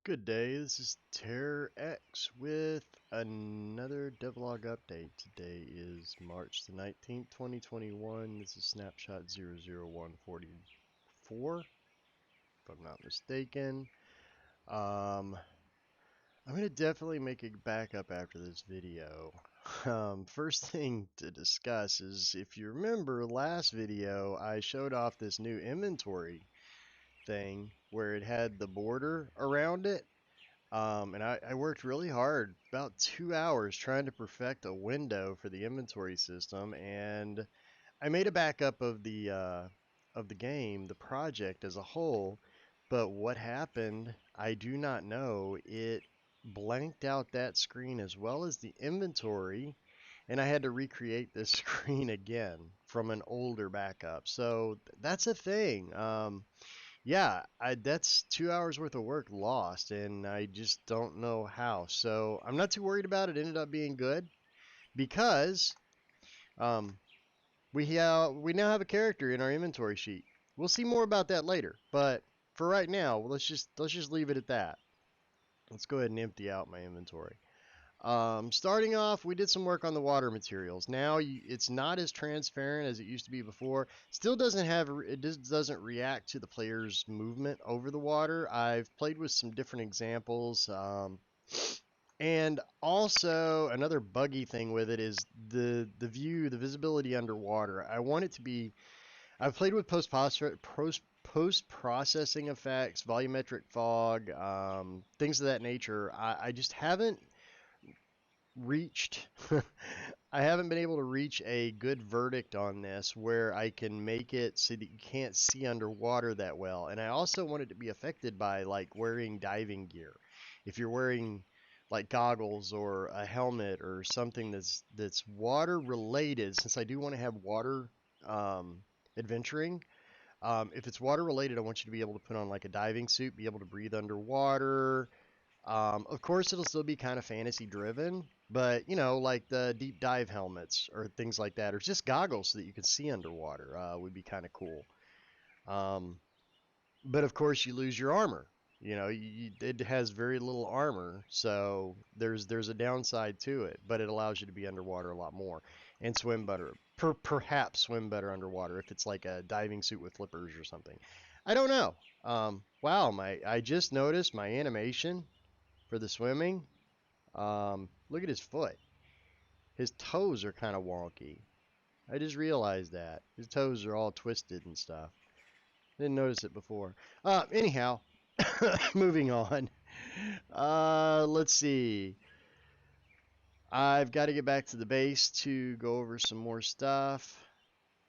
Good day, this is TerrorX with another devlog update. Today is March the 19th, 2021. This is Snapshot 00144, if I'm not mistaken. I'm going to definitely make a backup after this video. First thing to discuss is, if you remember last video, I showed off this new inventory thing where it had the border around it. And I worked really hard, about 2 hours, trying to perfect a window for the inventory system, and I made a backup of the game, the project as a whole. But what happened, I do not know. It blanked out that screen as well as the inventory, and I had to recreate this screen again from an older backup. So that's a thing. Yeah, that's 2 hours worth of work lost, and I just don't know how. So I'm not too worried about it. It ended up being good because um, we now have a character in our inventory sheet. We'll see more about that later, but for right now, let's just leave it at that. Let's go ahead and empty out my inventory. Starting off, we did some work on the water materials. Now it's not as transparent as it used to be before. Still doesn't have, it just doesn't react to the player's movement over the water. I've played with some different examples. And also another buggy thing with it is the visibility underwater. I want it to be, I've played with post-processing effects, volumetric fog, things of that nature. I just haven't reached I haven't been able to reach a good verdict on this where I can make it so that you can't see underwater that well. And I also want it to be affected by like wearing diving gear. If you're wearing like goggles or a helmet or something that's water related, since I do want to have water adventuring. If it's water related, I want you to be able to put on like a diving suit, be able to breathe underwater. Of course, it'll still be kind of fantasy driven, but you know, like the deep dive helmets or things like that, or just goggles so that you can see underwater would be kind of cool. Um, but of course, you lose your armor. You know, it has very little armor, so there's a downside to it, but it allows you to be underwater a lot more and swim better. Perhaps swim better underwater if it's like a diving suit with flippers or something. I don't know. Wow, I just noticed my animation for the swimming. Look at his foot. His toes are kind of wonky. I just realized that. His toes are all twisted and stuff. Didn't notice it before. Anyhow, moving on. Let's see. I've got to get back to the base to go over some more stuff.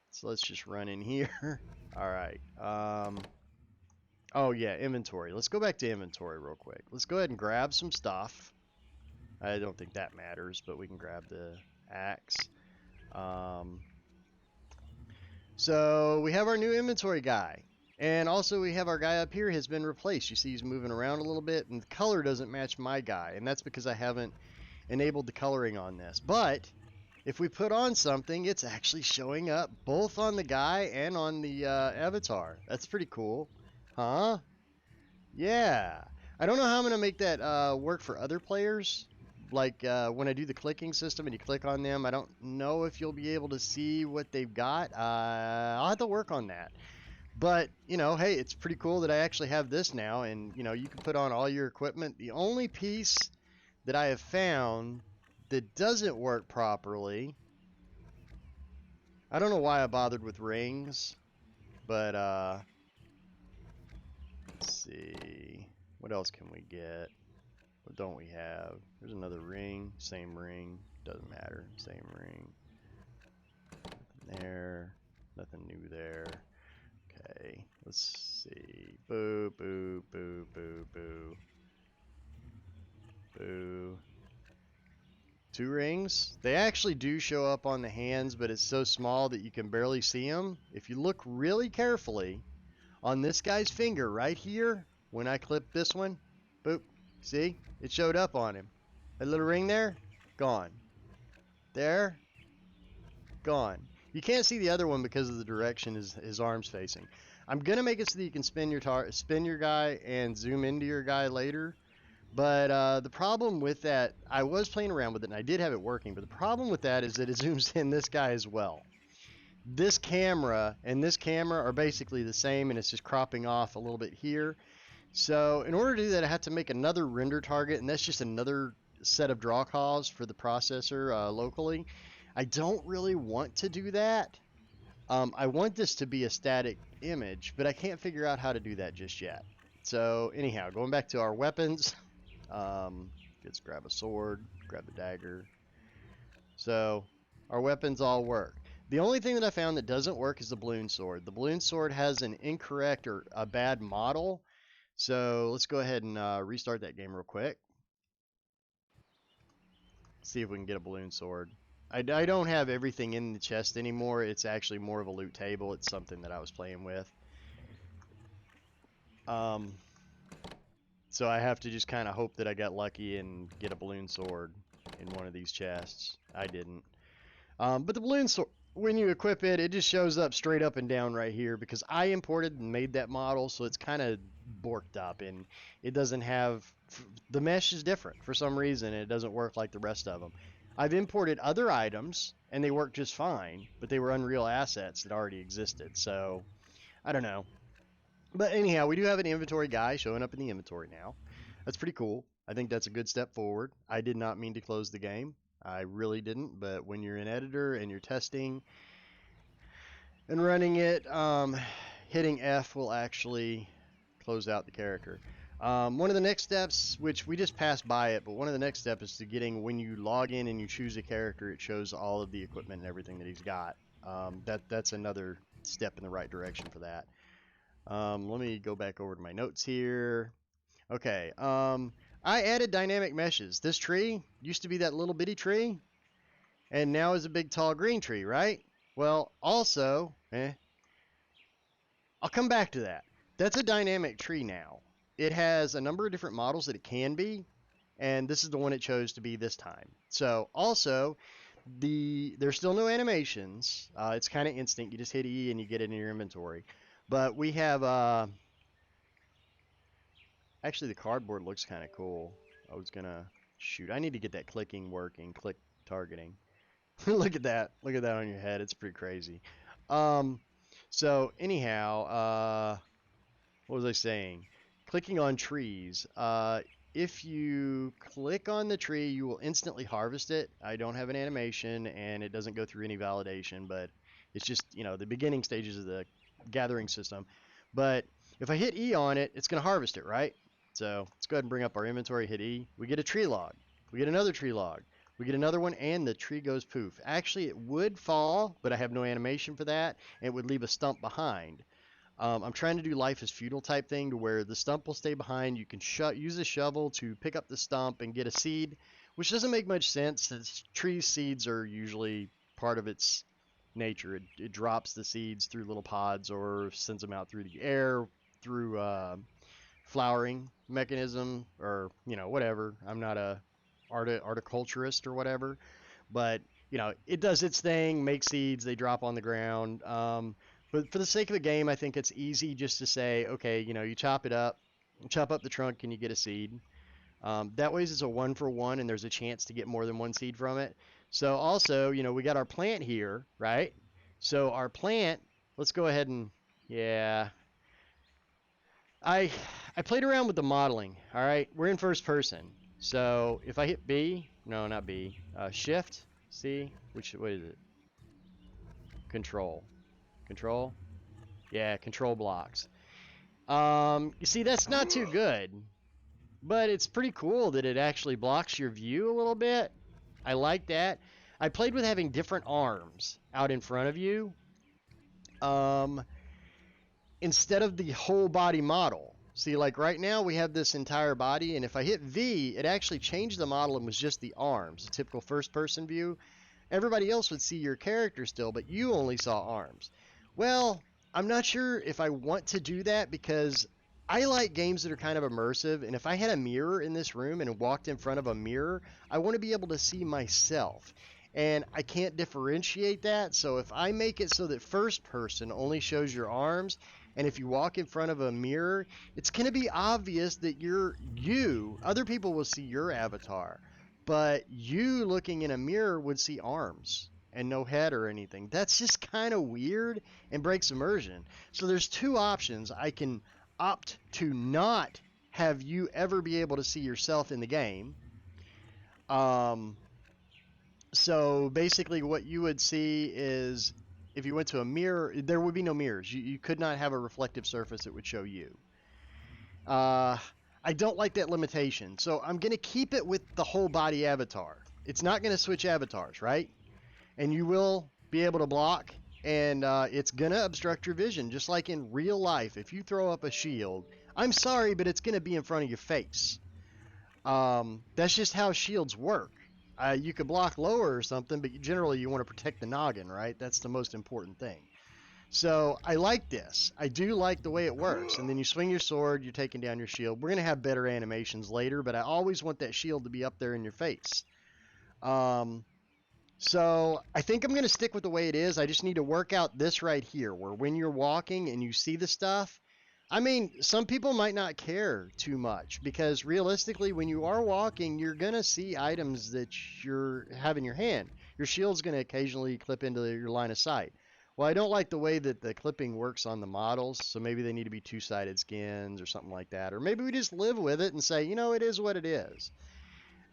So let's just run in here. All right. Oh yeah, inventory. Let's go back to inventory real quick. Let's go ahead and grab some stuff. I don't think that matters, but we can grab the axe. So we have our new inventory guy. And also we have our guy up here has been replaced. You see he's moving around a little bit, and the color doesn't match my guy. And that's because I haven't enabled the coloring on this. But if we put on something, it's actually showing up both on the guy and on the avatar. That's pretty cool. Huh? Yeah. I don't know how I'm going to make that work for other players. Like when I do the clicking system and you click on them, I don't know if you'll be able to see what they've got. I'll have to work on that. But, you know, hey, it's pretty cool that I actually have this now, and, you know, you can put on all your equipment. The only piece that I have found that doesn't work properly, I don't know why I bothered with rings, but, let's see, what else can we get? What don't we have? There's another ring, same ring, doesn't matter, same ring. Nothing there, nothing new there. Okay, let's see. Boo, boo, boo, boo, boo. Boo. 2 rings. They actually do show up on the hands, but it's so small that you can barely see them. If you look really carefully on this guy's finger right here, when I clip this one, boop, see? It showed up on him. That little ring there, gone. There, gone. You can't see the other one because of the direction his arm's facing. I'm gonna make it so that you can spin your guy and zoom into your guy later. But the problem with that, I was playing around with it and I did have it working, but the problem with that is that it zooms in this guy as well. This camera and this camera are basically the same, and it's just cropping off a little bit here. So in order to do that, I have to make another render target, and that's just another set of draw calls for the processor locally. I don't really want to do that. I want this to be a static image, but I can't figure out how to do that just yet. So anyhow, going back to our weapons, let's grab a sword, grab the dagger. So our weapons all work. The only thing that I found that doesn't work is the balloon sword. The balloon sword has an incorrect or a bad model. So let's go ahead and restart that game real quick. See if we can get a balloon sword. I don't have everything in the chest anymore. It's actually more of a loot table. It's something that I was playing with. So I have to just kind of hope that I got lucky and get a balloon sword in one of these chests. I didn't. But the balloon sword, when you equip it, it just shows up straight up and down right here because I imported and made that model, so it's kind of borked up and it doesn't have, the mesh is different for some reason and it doesn't work like the rest of them. I've imported other items and they work just fine, but they were Unreal assets that already existed, so I don't know. But anyhow, we do have an inventory guy showing up in the inventory now. That's pretty cool. I think that's a good step forward. I did not mean to close the game. I really didn't, but when you're an editor and you're testing and running it, hitting F will actually close out the character. One of the next steps, which we just passed by it, but one of the next steps is to getting, when you log in and you choose a character, it shows all of the equipment and everything that he's got. That's another step in the right direction for that. Let me go back over to my notes here. Okay, I added dynamic meshes. This tree used to be that little bitty tree, and now is a big tall green tree, right? Well, also, I'll come back to that. That's a dynamic tree now. It has a number of different models that it can be, and this is the one it chose to be this time. So, also, there's still no animations. It's kind of instant. You just hit E and you get it in your inventory. But we have, actually the cardboard looks kind of cool. I was gonna, shoot, I need to get that clicking working, click targeting. Look at that. Look at that on your head. It's pretty crazy. So anyhow, what was I saying? Clicking on trees. If you click on the tree, you will instantly harvest it. I don't have an animation, and it doesn't go through any validation, but it's just, you know, the beginning stages of the gathering system. But if I hit E on it, it's going to harvest it, right? So let's go ahead and bring up our inventory, hit E. We get a tree log. We get another tree log. We get another one, and the tree goes poof. Actually, it would fall, but I have no animation for that, and it would leave a stump behind. I'm trying to do life is futile type thing to where the stump will stay behind. You can use a shovel to pick up the stump and get a seed, which doesn't make much sense since tree seeds are usually part of its nature. It drops the seeds through little pods or sends them out through the air through flowering mechanism or, you know, whatever. I'm not a horticulturist or whatever, but, you know, it does its thing, makes seeds, they drop on the ground. But for the sake of the game, I think it's easy just to say, okay, you know, you chop it up, chop up the trunk, and you get a seed. That way it's a 1-for-1, and there's a chance to get more than one seed from it. So also, you know, we got our plant here, right? So our plant, let's go ahead and, yeah. I played around with the modeling, all right? We're in first person. So if I hit B, no, not B, Shift, C, what is it? Control. Control? Yeah, control blocks. You see, that's not too good, but it's pretty cool that it actually blocks your view a little bit. I like that. I played with having different arms out in front of you instead of the whole body model. See, like right now we have this entire body, and if I hit V, it actually changed the model and was just the arms, a typical first-person view. Everybody else would see your character still, but you only saw arms. Well, I'm not sure if I want to do that because I like games that are kind of immersive, and if I had a mirror in this room and walked in front of a mirror, I want to be able to see myself. And I can't differentiate that, so if I make it so that first person only shows your arms, And if you walk in front of a mirror, it's going to be obvious that you're you. Other people will see your avatar, but you looking in a mirror would see arms and no head or anything. That's just kind of weird and breaks immersion. So there's two options. I can opt to not have you ever be able to see yourself in the game. Um, so basically, what you would see is if you went to a mirror, there would be no mirrors. You could not have a reflective surface that would show you. Uh, I don't like that limitation, so I'm going to keep it with the whole body avatar. It's not going to switch avatars, right? And you will be able to block, and it's going to obstruct your vision, just like in real life. If you throw up a shield, I'm sorry, but it's going to be in front of your face. That's just how shields work. You could block lower or something, but generally you want to protect the noggin, right? That's the most important thing. So I like this. I do like the way it works. And then you swing your sword, you're taking down your shield. We're going to have better animations later, but I always want that shield to be up there in your face. So I think I'm going to stick with the way it is. I just need to work out this right here, where when you're walking and you see the stuff, I mean, some people might not care too much because realistically, when you are walking, you're going to see items that you have in your hand. Your shield's going to occasionally clip into your line of sight. Well, I don't like the way that the clipping works on the models, so maybe they need to be two-sided skins or something like that. Or maybe we just live with it and say, you know, it is what it is.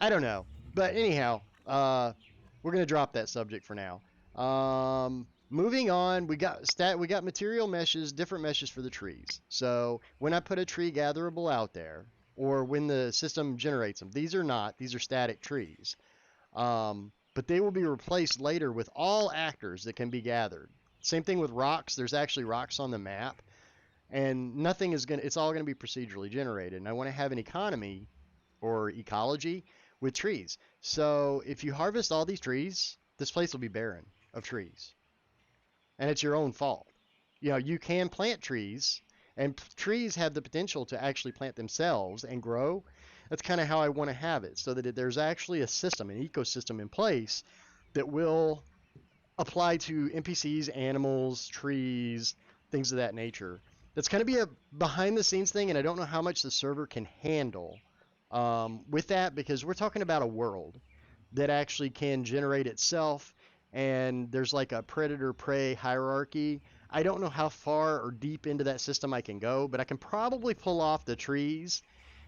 I don't know. But anyhow, we're going to drop that subject for now. Moving on, we got material meshes, different meshes for the trees. So when I put a tree gatherable out there, or when the system generates them, these are static trees. But they will be replaced later with all actors that can be gathered. Same thing with rocks. There's actually rocks on the map, and it's all gonna be procedurally generated. And I want to have an economy or ecology with trees. So if you harvest all these trees, this place will be barren of trees. And it's your own fault. You know, you can plant trees, and trees have the potential to actually plant themselves and grow. That's kind of how I want to have it, so that there's actually a system, an ecosystem in place that will apply to NPCs, animals, trees, things of that nature. That's going to be a behind the scenes thing, and I don't know how much the server can handle with that, because we're talking about a world that actually can generate itself, and there's like a predator-prey hierarchy. I don't know how far or deep into that system I can go, but I can probably pull off the trees.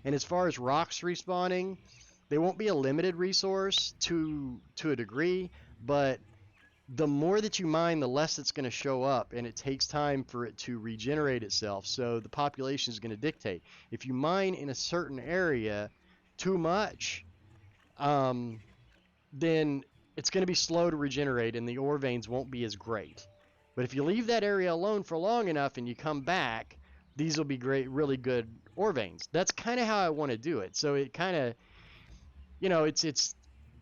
And as far as rocks respawning, they won't be a limited resource to a degree, but the more that you mine, the less it's going to show up, and it takes time for it to regenerate itself. So the population is going to dictate. If you mine in a certain area too much, then it's going to be slow to regenerate, and the ore veins won't be as great. But if you leave that area alone for long enough and you come back, these will be great, really good ore veins. That's kind of how I want to do it. So it kind of, you know,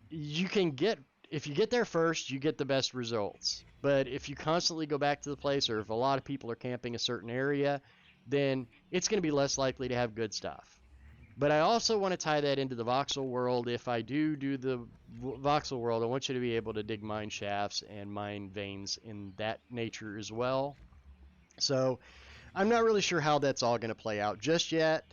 you can get, if you get there first, you get the best results. But if you constantly go back to the place, or if a lot of people are camping a certain area, then it's going to be less likely to have good stuff. But I also want to tie that into the voxel world. If I do the voxel world, I want you to be able to dig mine shafts and mine veins in that nature as well. So I'm not really sure how that's all going to play out just yet.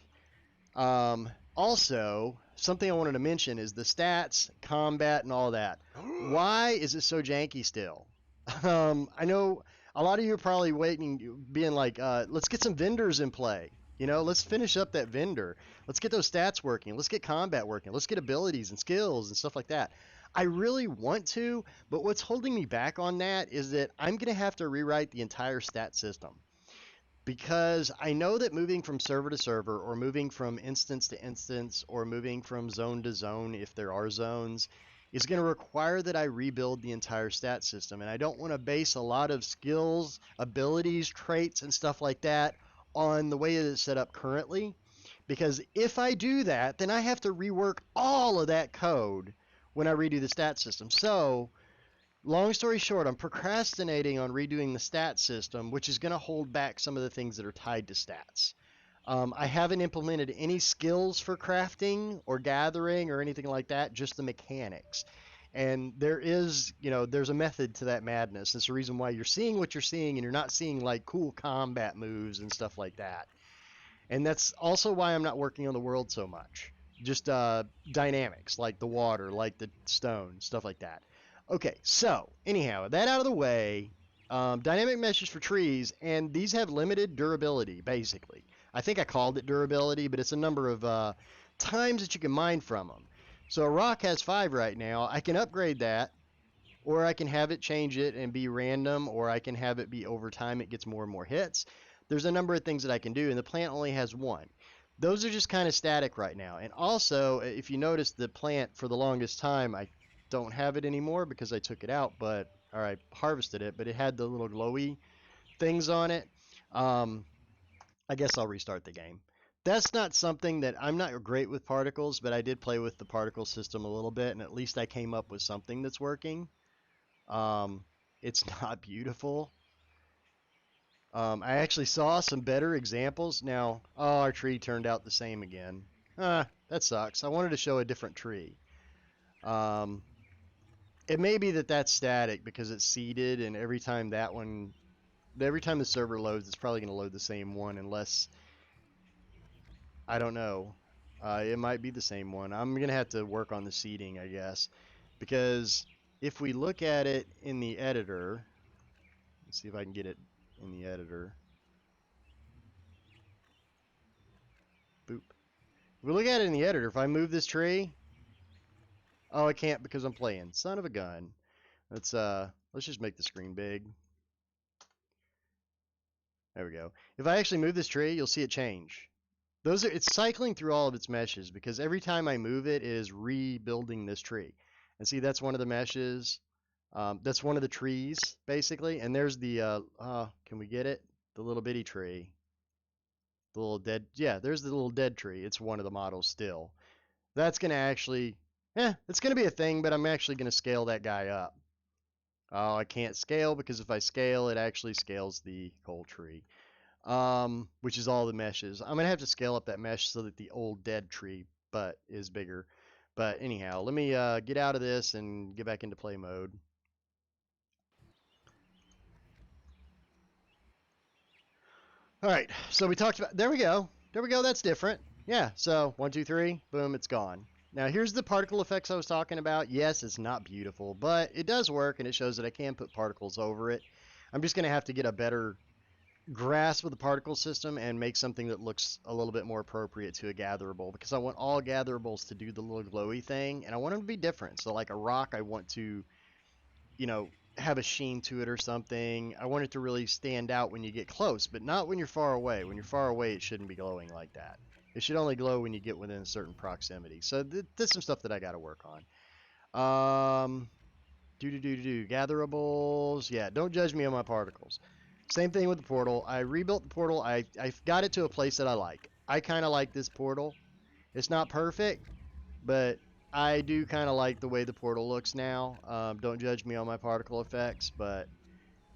Also, something I wanted to mention is the stats, combat, and all that. Why is it so janky still? I know a lot of you are probably waiting, being like, let's get some vendors in play. You know, let's finish up that vendor. Let's get those stats working. Let's get combat working. Let's get abilities and skills and stuff like that. I really want to, but what's holding me back on that is that I'm going to have to rewrite the entire stat system. Because I know that moving from server to server, or moving from instance to instance, or moving from zone to zone, if there are zones, is going to require that I rebuild the entire stat system. And I don't want to base a lot of skills, abilities, traits, and stuff like that on the way it is set up currently. Because if I do that, then I have to rework all of that code when I redo the stat system. So, long story short, I'm procrastinating on redoing the stat system, which is going to hold back some of the things that are tied to stats. I haven't implemented any skills for crafting or gathering or anything like that, just the mechanics. And there is, there's a method to that madness. It's the reason why you're seeing what you're seeing and you're not seeing like cool combat moves and stuff like that. And that's also why I'm not working on the world so much. Just dynamics, like the water, like the stone, stuff like that. Okay, so anyhow, that out of the way, dynamic meshes for trees, and these have limited durability, basically. I think I called it durability, but it's a number of times that you can mine from them. So a rock has 5 right now. I can upgrade that, or I can have it change it and be random, or I can have it be over time it gets more and more hits. There's a number of things that I can do, and the plant only has 1. Those are just kind of static right now. And also, if you notice, the plant for the longest time, I don't have it anymore because I took it out, or I harvested it, but it had the little glowy things on it. I guess I'll restart the game. That's not something that I'm not great with particles, but I did play with the particle system a little bit, and at least I came up with something that's working. It's not beautiful. I actually saw some better examples. Now, oh, our tree turned out the same again. That sucks. I wanted to show a different tree. Um, it may be that that's static because it's seeded, and every time the server loads, it's probably going to load the same one unless, I don't know. It might be the same one. I'm going to have to work on the seeding, I guess, because if we look at it in the editor, let's see if I can get it in the editor. Boop. If we look at it in the editor, if I move this tree, oh, I can't because I'm playing. Son of a gun. Let's just make the screen big. There we go. If I actually move this tree, you'll see it change. It's cycling through all of its meshes because every time I move it, it is rebuilding this tree. And see, that's one of the meshes. That's one of the trees, basically. And there's the, can we get it? The little bitty tree. The little dead, yeah, there's the little dead tree. It's one of the models still. That's going to actually, it's going to be a thing, but I'm actually going to scale that guy up. Oh, I can't scale because if I scale, it actually scales the whole tree, which is all the meshes. I'm going to have to scale up that mesh so that the old dead tree is bigger. But anyhow, let me get out of this and get back into play mode. All right, so we talked about, there we go. There we go, that's different. Yeah, so 1, 2, 3, boom, it's gone. Now here's the particle effects I was talking about. Yes, it's not beautiful, but it does work and it shows that I can put particles over it. I'm just going to have to get a better grasp of the particle system and make something that looks a little bit more appropriate to a gatherable because I want all gatherables to do the little glowy thing and I want them to be different. So like a rock, I want to, have a sheen to it or something. I want it to really stand out when you get close, but not when you're far away. When you're far away, it shouldn't be glowing like that. It should only glow when you get within a certain proximity. So there's some stuff that I got to work on. Gatherables. Yeah, don't judge me on my particles. Same thing with the portal. I rebuilt the portal. I got it to a place that I like. I kind of like this portal. It's not perfect, but I do kind of like the way the portal looks now. Don't judge me on my particle effects, but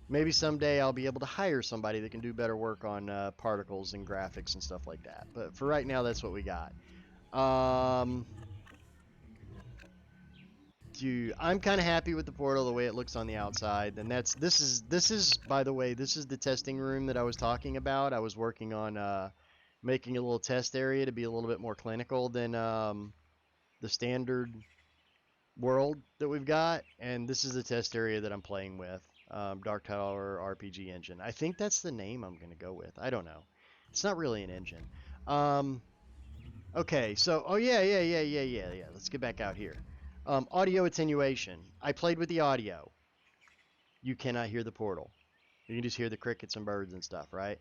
maybe someday I'll be able to hire somebody that can do better work on particles and graphics and stuff like that. But for right now, that's what we got. I'm kind of happy with the portal the way it looks on the outside. And this is by the way, this is the testing room that I was talking about. I was working on making a little test area to be a little bit more clinical than the standard world that we've got, and this is the test area that I'm playing with. Dark Tower RPG engine. I think that's the name I'm going to go with. I don't know. It's not really an engine. Okay, so, oh yeah. Let's get back out here. Audio attenuation. I played with the audio. You cannot hear the portal. You can just hear the crickets and birds and stuff, right?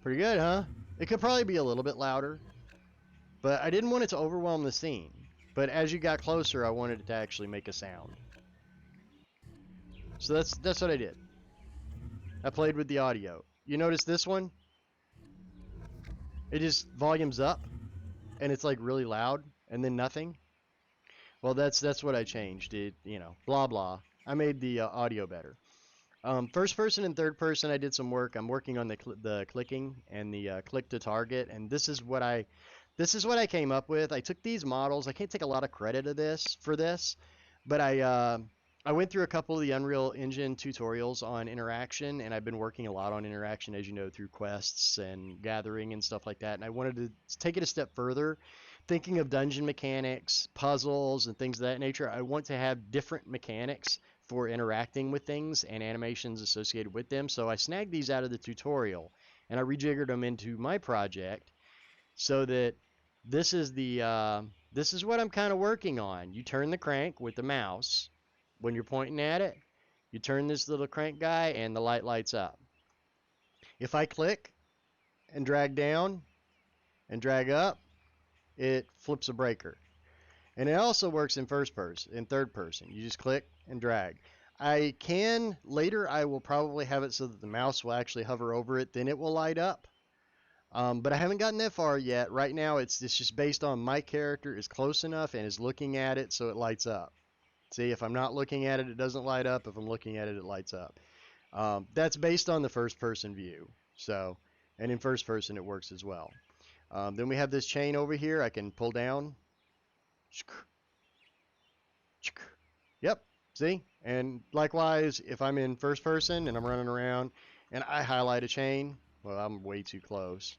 Pretty good, huh? It could probably be a little bit louder, but I didn't want it to overwhelm the scene. But as you got closer, I wanted it to actually make a sound. So that's what I did. I played with the audio. You notice this one? It just volumes up, and it's like really loud, and then nothing. Well, that's what I changed. It, blah blah. I made the audio better. First person and third person, I did some work. I'm working on the clicking and the click to target, and this is what I came up with. I took these models. I can't take a lot of credit of this for this, but I went through a couple of the Unreal Engine tutorials on interaction, and I've been working a lot on interaction, as you know, through quests and gathering and stuff like that. And I wanted to take it a step further, thinking of dungeon mechanics, puzzles, and things of that nature. I want to have different mechanics for interacting with things and animations associated with them. So I snagged these out of the tutorial and I rejiggered them into my project so that this is what I'm kind of working on. You turn the crank with the mouse when you're pointing at it. You turn this little crank guy and the light lights up. If I click and drag down and drag up, it flips a breaker. And it also works in first person, in third person. You just click and drag. Later I will probably have it so that the mouse will actually hover over it, then it will light up. But I haven't gotten that far yet. Right now it's just based on my character is close enough and is looking at it so it lights up. See, if I'm not looking at it, it doesn't light up. If I'm looking at it, it lights up. That's based on the first person view. So, and in first person it works as well. Then we have this chain over here. I can pull down. Yep, see? And likewise, if I'm in first person and I'm running around and I highlight a chain, well, I'm way too close.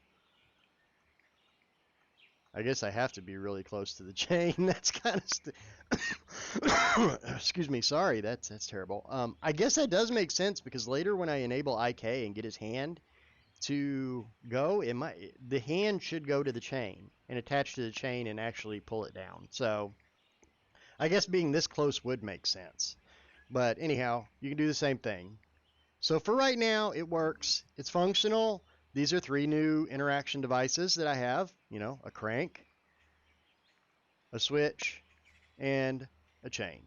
I guess I have to be really close to the chain. That's kind of excuse me, sorry, that's terrible. I guess that does make sense because later when I enable IK and get his hand to go, the hand should go to the chain and attach to the chain and actually pull it down. So I guess being this close would make sense. But anyhow, you can do the same thing. So for right now, it works. It's functional. These are 3 new interaction devices that I have. You know, a crank, a switch, and a chain.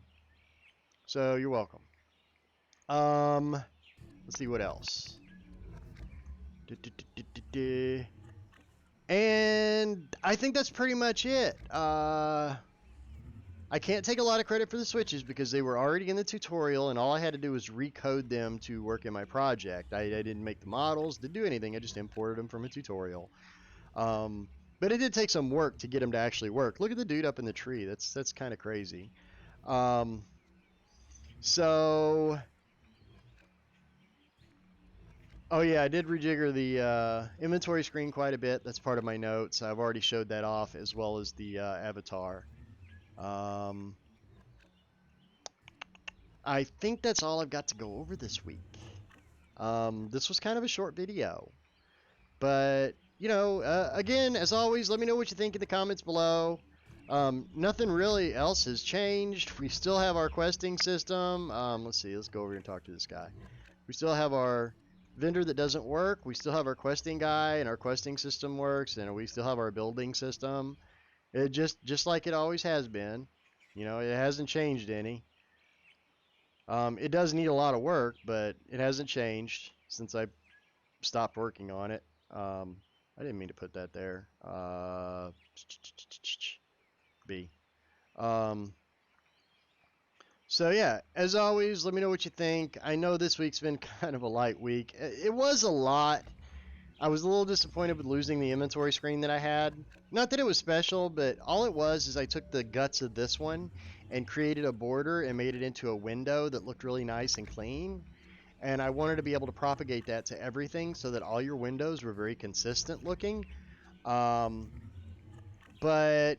So you're welcome. Let's see what else. And I think that's pretty much it. I can't take a lot of credit for the switches because they were already in the tutorial and all I had to do was recode them to work in my project. I didn't make the models, didn't do anything, I just imported them from a tutorial. But it did take some work to get them to actually work. Look at the dude up in the tree, that's kind of crazy. So, oh yeah, I did rejigger the inventory screen quite a bit. That's part of my notes. I've already showed that off as well as the avatar. I think that's all I've got to go over this week. This was kind of a short video, but you know, again, as always, let me know what you think in the comments below. Nothing really else has changed. We still have our questing system. Let's see, let's go over here and talk to this guy. We still have our vendor that doesn't work. We still have our questing guy, and our questing system works, and we still have our building system. It just like it always has been. You know, it hasn't changed any. It does need a lot of work, but it hasn't changed since I stopped working on it. I didn't mean to put that there. B. So yeah, as always, let me know what you think. I know this week's been kind of a light week. It was a lot. I was a little disappointed with losing the inventory screen that I had. Not that it was special, but all it was is I took the guts of this one and created a border and made it into a window that looked really nice and clean. And I wanted to be able to propagate that to everything so that all your windows were very consistent looking. But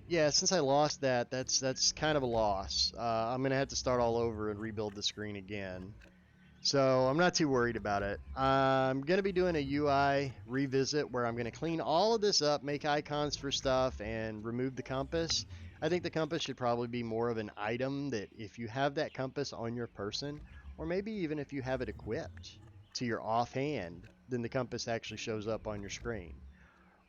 yeah, since I lost that, that's kind of a loss. I'm gonna have to start all over and rebuild the screen again. So I'm not too worried about it. I'm going to be doing a UI revisit where I'm going to clean all of this up, make icons for stuff, and remove the compass. I think the compass should probably be more of an item that if you have that compass on your person, or maybe even if you have it equipped to your offhand, then the compass actually shows up on your screen.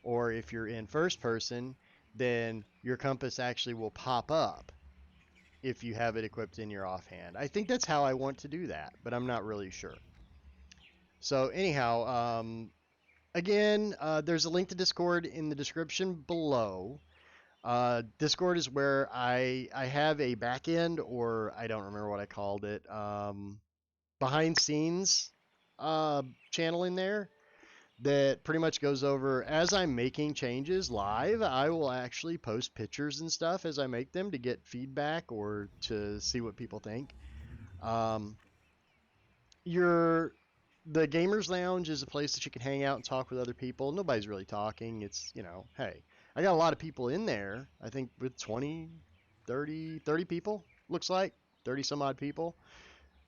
Or if you're in first person, then your compass actually will pop up if you have it equipped in your offhand. I think that's how I want to do that, but I'm not really sure. So anyhow, again, there's a link to Discord in the description below. Discord is where I have a backend, or I don't remember what I called it, bot behind scenes channel in there that pretty much goes over as I'm making changes live. I will actually post pictures and stuff as I make them to get feedback or to see what people think. Um, your the gamers lounge is a place that you can hang out and talk with other people. Nobody's really talking. It's, hey, I got a lot of people in there. I think with 20, 30 people, looks like 30 some odd people.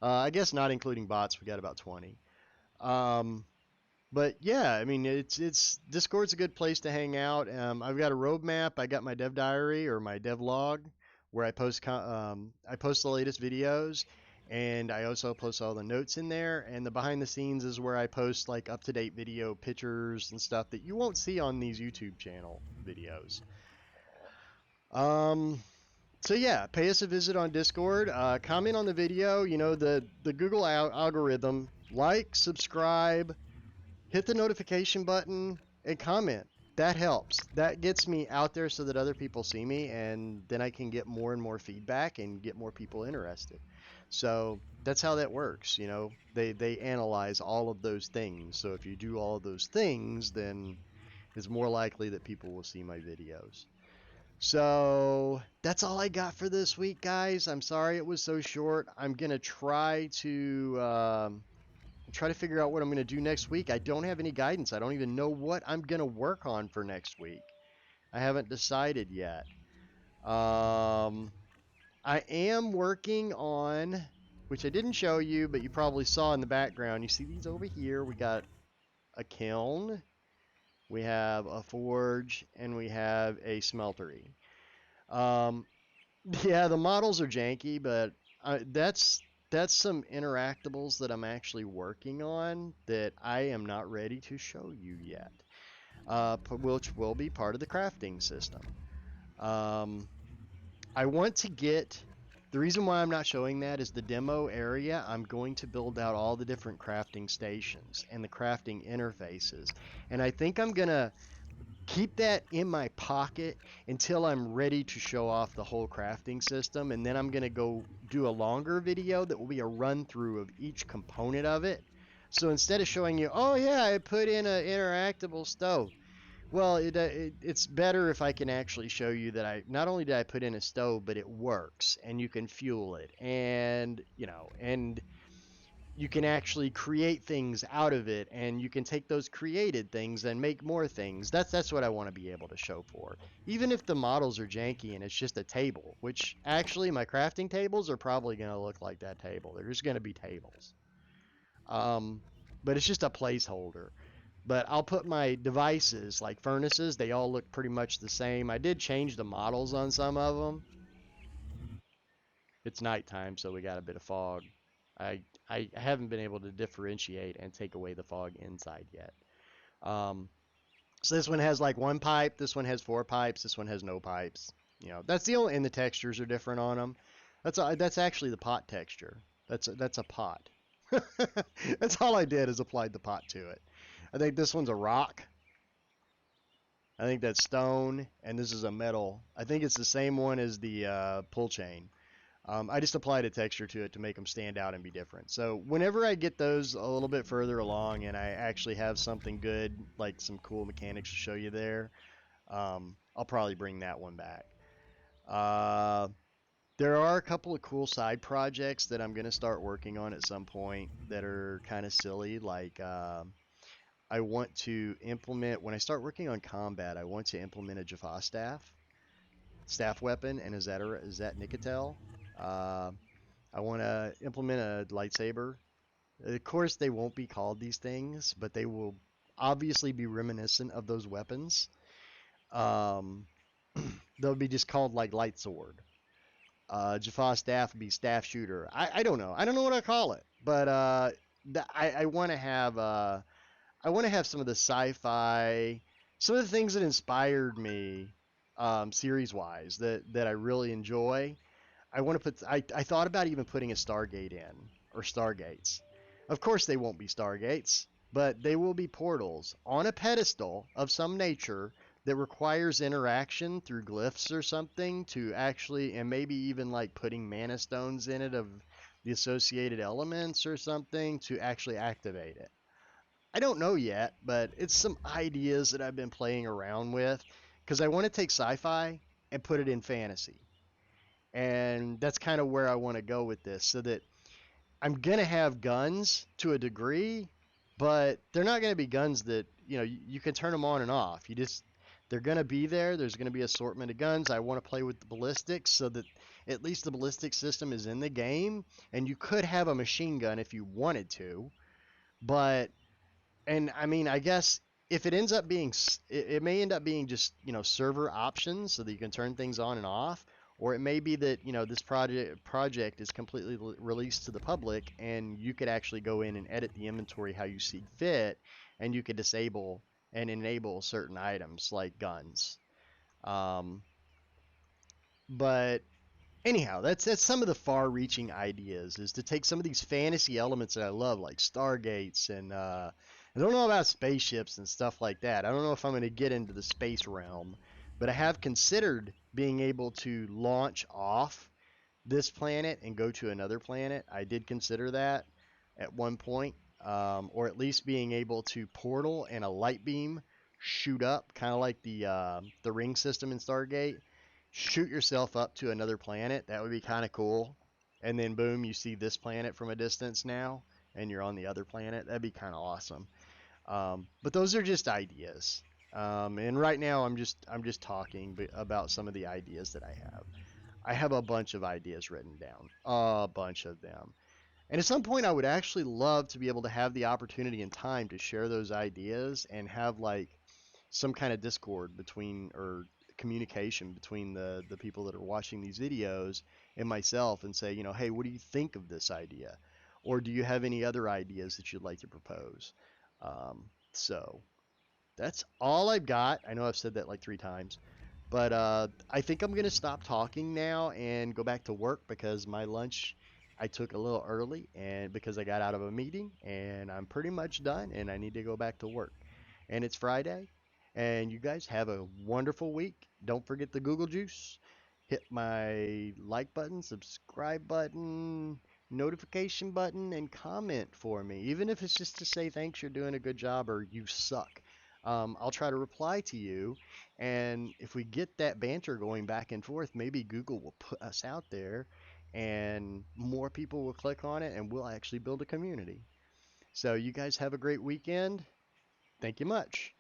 I guess not including bots, we got about 20. Um, but yeah, I mean, it's Discord's a good place to hang out. I've got a roadmap. I got my dev diary or my dev log where I post the latest videos, and I also post all the notes in there. And the behind the scenes is where I post like up to date video pictures and stuff that you won't see on these YouTube channel videos. Um, so yeah, pay us a visit on Discord. Comment on the video. The Google algorithm. Like, subscribe, hit the notification button, and comment. That helps. That gets me out there so that other people see me, and then I can get more and more feedback and get more people interested. So that's how that works. They analyze all of those things. So if you do all of those things, then it's more likely that people will see my videos. So that's all I got for this week, guys. I'm sorry it was so short. I'm gonna try to figure out what I'm going to do next week. I don't have any guidance. I don't even know what I'm going to work on for next week. I haven't decided yet. I am working on, which I didn't show you, but you probably saw in the background. You see these over here? We got a kiln, we have a forge, and we have a smeltery. Yeah, the models are janky, but that's some interactables that I'm actually working on that I am not ready to show you yet, which will be part of the crafting system. I want to get, the reason why I'm not showing that is the demo area. I'm going to build out all the different crafting stations and the crafting interfaces, and I think I'm gonna keep that in my pocket until I'm ready to show off the whole crafting system, and then I'm going to go do a longer video that will be a run through of each component of it. So instead of showing you, oh yeah, I put in an interactable stove, well, it's better if I can actually show you that I not only did I put in a stove, but it works and you can fuel it, and you can actually create things out of it, and you can take those created things and make more things. That's what I want to be able to show for. Even if the models are janky and it's just a table, which actually my crafting tables are probably going to look like that table. They're just going to be tables. But it's just a placeholder. But I'll put my devices, like furnaces, they all look pretty much the same. I did change the models on some of them. It's nighttime, so we got a bit of fog. I haven't been able to differentiate and take away the fog inside yet. So this one has like one pipe, this one has 4 pipes, this one has no pipes. That's the only, and the textures are different on them. That's actually the pot texture. That's a pot. That's all I did is applied the pot to it. I think this one's a rock. I think that's stone, and this is a metal. I think it's the same one as the pull chain. I just applied a texture to it to make them stand out and be different. So whenever I get those a little bit further along and I actually have something good, like some cool mechanics to show you there, I'll probably bring that one back. There are a couple of cool side projects that I'm going to start working on at some point that are kind of silly. Like I want to implement, when I start working on combat, I want to implement a Jaffa staff weapon, and is that Nicotel? I want to implement a lightsaber. Of course, they won't be called these things, but they will obviously be reminiscent of those weapons. They'll be just called like light sword. Jaffa staff would be staff shooter. I don't know. I don't know what I call it, but I want to have some of the sci-fi, some of the things that inspired me series-wise that I really enjoy. I want to put. I thought about even putting a Stargate in, or Stargates. Of course, they won't be Stargates, but they will be portals on a pedestal of some nature that requires interaction through glyphs or something to actually, and maybe even like putting mana stones in it of the associated elements or something to actually activate it. I don't know yet, but it's some ideas that I've been playing around with because I want to take sci-fi and put it in fantasy. And that's kind of where I want to go with this so that I'm going to have guns to a degree, but they're not going to be guns that, you can turn them on and off. They're going to be there. There's going to be assortment of guns. I want to play with the ballistics so that at least the ballistic system is in the game. And you could have a machine gun if you wanted to, but and I mean, I guess if it ends up being, it may end up being just, server options so that you can turn things on and off, or it may be that, this project is completely released to the public and you could actually go in and edit the inventory how you see fit, and you could disable and enable certain items like guns. Um, but anyhow, that's some of the far-reaching ideas is to take some of these fantasy elements that I love, like stargates and I don't know about spaceships and stuff like that. I don't know if I'm going to get into the space realm, but I have considered being able to launch off this planet and go to another planet. I did consider that at one point, or at least being able to portal and a light beam shoot up, kind of like the ring system in Stargate. Shoot yourself up to another planet. That would be kind of cool. And then boom, you see this planet from a distance now, and you're on the other planet. That'd be kind of awesome. But those are just ideas. And right now, I'm just talking about some of the ideas that I have. I have a bunch of ideas written down, a bunch of them. And at some point, I would actually love to be able to have the opportunity and time to share those ideas and have like some kind of discord between or communication between the people that are watching these videos and myself and say, hey, what do you think of this idea? Or do you have any other ideas that you'd like to propose? So that's all I've got. I know I've said that like 3 times, but I think I'm gonna stop talking now and go back to work because my lunch I took a little early and because I got out of a meeting and I'm pretty much done and I need to go back to work. And it's Friday. And you guys have a wonderful week. Don't forget the Google Juice. Hit my like button, subscribe button, notification button, and comment for me. Even if it's just to say thanks, you're doing a good job, or you suck. I'll try to reply to you. And if we get that banter going back and forth, maybe Google will put us out there and more people will click on it and we'll actually build a community. So you guys have a great weekend. Thank you much.